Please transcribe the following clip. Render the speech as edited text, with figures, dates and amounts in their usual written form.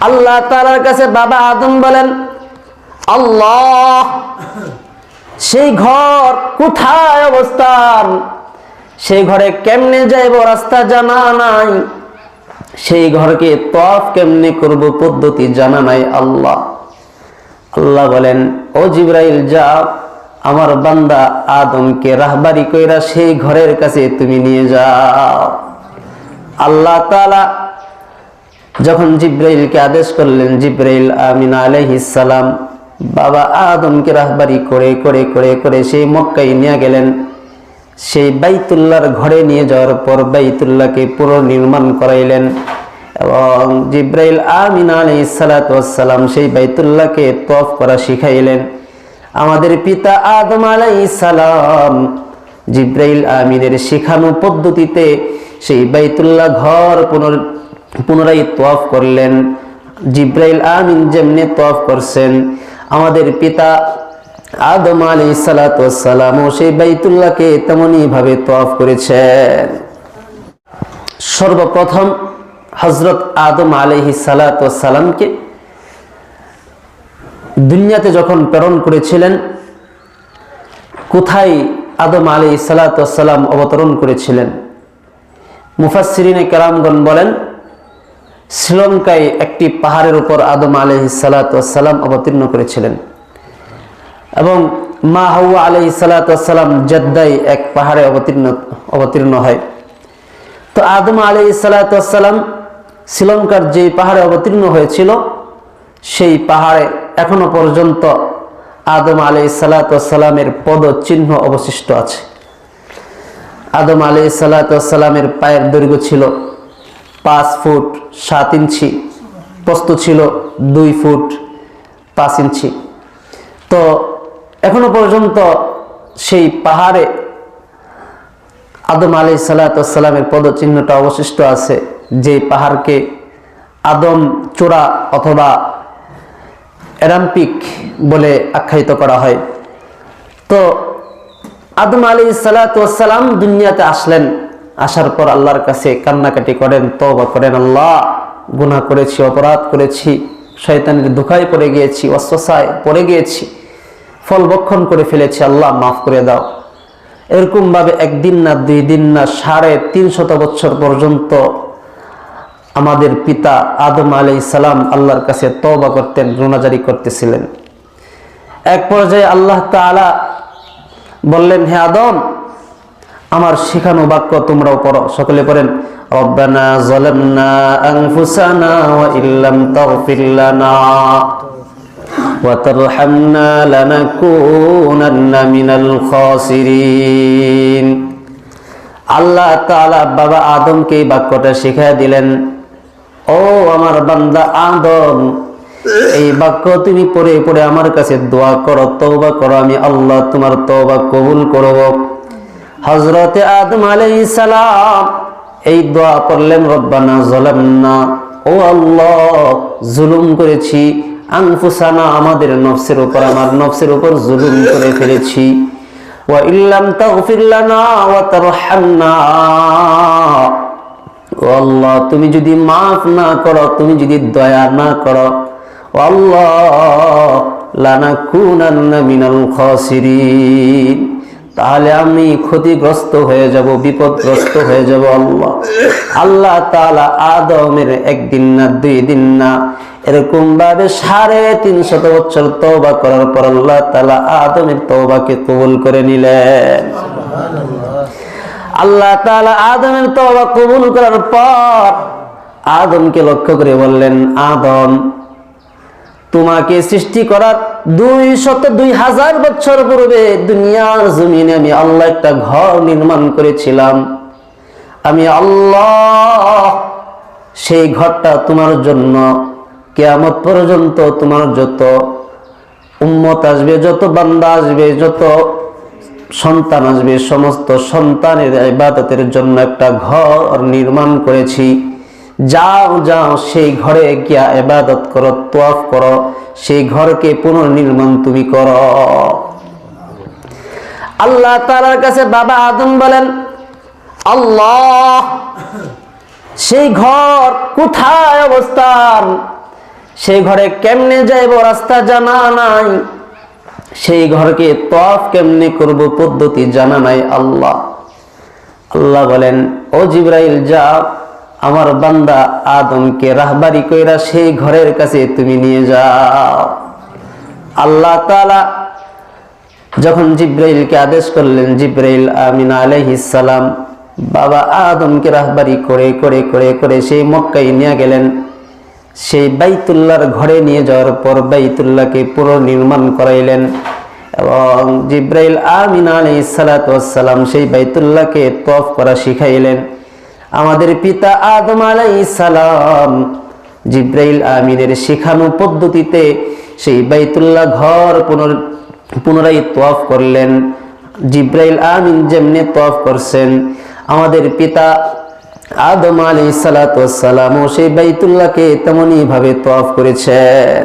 আল্লাহ তাআলার কাছে বাবা আদম বলেন, আল্লাহ সেই ঘর কোথায় অবস্থান, সেই ঘরে কেমনে যাইব রাস্তা জানা নাই, সেই ঘরকে তওয়াফ কেমনে করব পদ্ধতি জানা নাই। আল্লাহ বলেন, ও জিবরাইল যাও, আমার বান্দা আদমকে রাহবারি কইরা সেই ঘরের কাছে তুমি নিয়ে যাও। আল্লাহ তাআলা যখন জিবরাইলকে আদেশ করলেন, জিবরাইল আমিন আলাইহিস সালাম বাবা আদমকে রাহবারি করে করে করে করে সেই মক্কায় নিয়ে গেলেন। সেই বাইতুল্লাহর ঘরে নিয়ে যাওয়ার পর বাইতুল্লাহকে পুনর্নির্মাণ করাইলেন এবং জিবরাইল আমিন আলাইহিস সালাতু ওয়াস সালাম সেই বাইতুল্লাহকে তওয়াফ করা শিখাইলেন। আমাদের পিতা আদম আলাইহিস সালাম জিবরাইল আমিনের শিখানো পদ্ধতিতে সেই বাইতুল্লাহ ঘর পুনরায় তওয়াফ করলেন। জিবরাইল আমিন যেমনি তওয়াফ করছেন, আমাদের পিতা আদম আলাইহিস সালাতু ওয়াস সালাম সেই বাইতুল্লাহকে তেমনই ভাবে তওয়াফ করেছেন। সর্বপ্রথম হযরত আদম আলাইহিস সালাতু ওয়াস সালামকে দুনিয়াতে যখন প্রেরণ করেছিলেন, কোথায় আদম আলাইহিস সালাতু ওয়াস সালাম অবতরণ করেছিলেন? মুফাসসিরিনে কেরামগণ বলেন, শ্রীলঙ্কায় একটি পাহাড়ের উপর আদম আলাইহিস সালাতু ওয়াস সালাম অবতীর্ণ করেছিলেন এবং মা হাওয়া আলাইহিস সালাতু ওয়াস সালাম জেদ্দায় এক পাহাড়ে অবতীর্ণ হয়। তো আদম আলাইহিস সালাতু ওয়াস সালাম শ্রীলঙ্কার যে পাহাড়ে অবতীর্ণ হয়েছিল, সেই পাহাড়ে এখনো পর্যন্ত আদম আলাইহিস সালাতু ওয়াস সালামের পদচিহ্ন অবশিষ্ট আছে। আদম আলাইহিস সালাতু ওয়াস সালামের পায়ের দৈর্ঘ্য ছিল 5 ফুট 7 ইঞ্চি, প্রস্থ ছিল 2 ফুট 5 ইঞ্চি। তো এখনো পর্যন্ত সেই পাহাড়ে আদম আলাইহিস সালাতু ওয়াস সালামের পদচিহ্নটা অবশিষ্ট আছে, যে পাহাড়কে আদম চূড়া অথবা এরাম্পিক বলে আখ্যায়িত করা হয়। তো আদম আলাইহিস সালাতু ওয়াস সালাম দুনিয়াতে আসলেন। আসার পর আল্লাহর কাছে কান্নাকাটি করেন, তওবা করেন, আল্লাহ গুনাহ করেছি, অপরাধ করেছি, শয়তানের ধোঁকায় পড়ে গিয়েছি, ওয়াসওয়াসায় পড়ে গিয়েছি, ফল ভক্ষণ করে ফেলেছি, আল্লাহ মাফ করে দাও। এরকম ভাবে একদিন না 2 দিন না 350 বছর পর্যন্ত আমাদের পিতা আদম আলাইহিস সালাম আল্লাহর কাছে তওবা করতেন, রোনাজারি করতেছিলেন। এক পর্যায়ে আল্লাহ তাআলা বললেন, হে আদম, আমার শিখানো বাক্য তোমরাও পড়ো। সকলে পড়েন, রব্বানা যালামনা আনফুসানা ওয়া ইল্লাম তাগফির লানা ওয়া তারহামনা লানাকুনান্না মিনাল খাসিরিন। আল্লাহ তাআলা বাবা আদমকে এই বাক্যটা শিখিয়ে দিলেন, ও আমার বান্দা আদম, এই বাক্য তুমি পড়ে পড়ে আমার কাছে দোয়া করো, তওবা করো, আমি আল্লাহ তোমার তওবা কবুল করব। হযরতে আদম আলাইহিস সালাম এই দোয়া পড়লেন, রব্বানা যালামনা, ও আল্লাহ জুলুম করেছি, আনফুসানা আমাদের নফসের উপর, আমার নফসের উপর জুলুম করে ফেলেছি, ওয়া ইল্লাম তাগফির লানা ওয়া তারহামনা, ও আল্লাহ তুমি যদি মাফ না করো, তুমি যদি দয়া না করো, ও আল্লাহ লানাকুনান্না মিনাল খাসিরিন, তাহলে আমি ক্ষতিগ্রস্ত হয়ে যাব, বিপদগ্রস্ত হয়ে যাব। আল্লাহ তাআলা আদমের একদিন না 2 দিন না এরকম ভাবে 350 বছর তওবা করার পর আল্লাহ তাআলা আদমের তওবাকে কবুল করে নিলেন। আল্লাহ তাআলা আদমের তওবা কবুল করার পর আদমকে লক্ষ্য করে বললেন, আদম, তোমাকে সৃষ্টি করার 200,000 বছর পূর্বে দুনিয়ার জমিনে আমি আল্লাহ একটা ঘর নির্মাণ করেছিলাম। আমি আল্লাহ সেই ঘরটা তোমার জন্য কিয়ামত পর্যন্ত তোমার যত উম্মত আসবে, যত বান্দা আসবে, যত সন্তান আসবে, সমস্ত সন্তানের ইবাদতের জন্য একটা ঘর নির্মাণ করেছি। যাও যাও সেই ঘরে গিয়া ইবাদত করো, তওয়াফ করো, সেই ঘরকে পুনর্নির্মাণ তুমি করো। আল্লাহ তাআলার কাছে বাবা আদম বলেন, আল্লাহ সেই ঘর কোথায় অবস্থান, সেই ঘরে কেমনে যাইব রাস্তা জানা নাই, সেই ঘরকে তওয়াফ কেমনে করব পদ্ধতি জানা নাই। আল্লাহ বলেন, ও জিবরাইল যাও, আমার বান্দা আদমকে রাহবারি কইরা সেই ঘরের কাছে তুমি নিয়ে যাও। আল্লাহ তাআলা যখন জিবরাইলকে আদেশ করলেন, জিবরাইল আমিন আলাইহিস সালাম বাবা আদমকে রাহবারি করে করে করে করে সেই মক্কায় নিয়ে গেলেন। সেই বাইতুল্লাহর ঘরে নিয়ে যাওয়ার পর বাইতুল্লাহকে পুনর্নির্মাণ করাইলেন এবং জিবরাইল আমিন আলাইহিস সালাতু ওয়াস সালাম সেই বাইতুল্লাহকে তওয়াফ করা শিখাইলেন। আমাদের পিতা আদম আলাইহিস সালাম জিবরাইল আমিনের শেখানো পদ্ধতিতে সেই বাইতুল্লাহ ঘর পুনরায় তওয়াফ করলেন। জিবরাইল আমিন যেমনি তওয়াফ করছেন, আমাদের পিতা আদম আলাইহিস সালাতু ওয়াস সালাম সেই বাইতুল্লাহকে তেমনি ভাবে তওয়াফ করেছেন।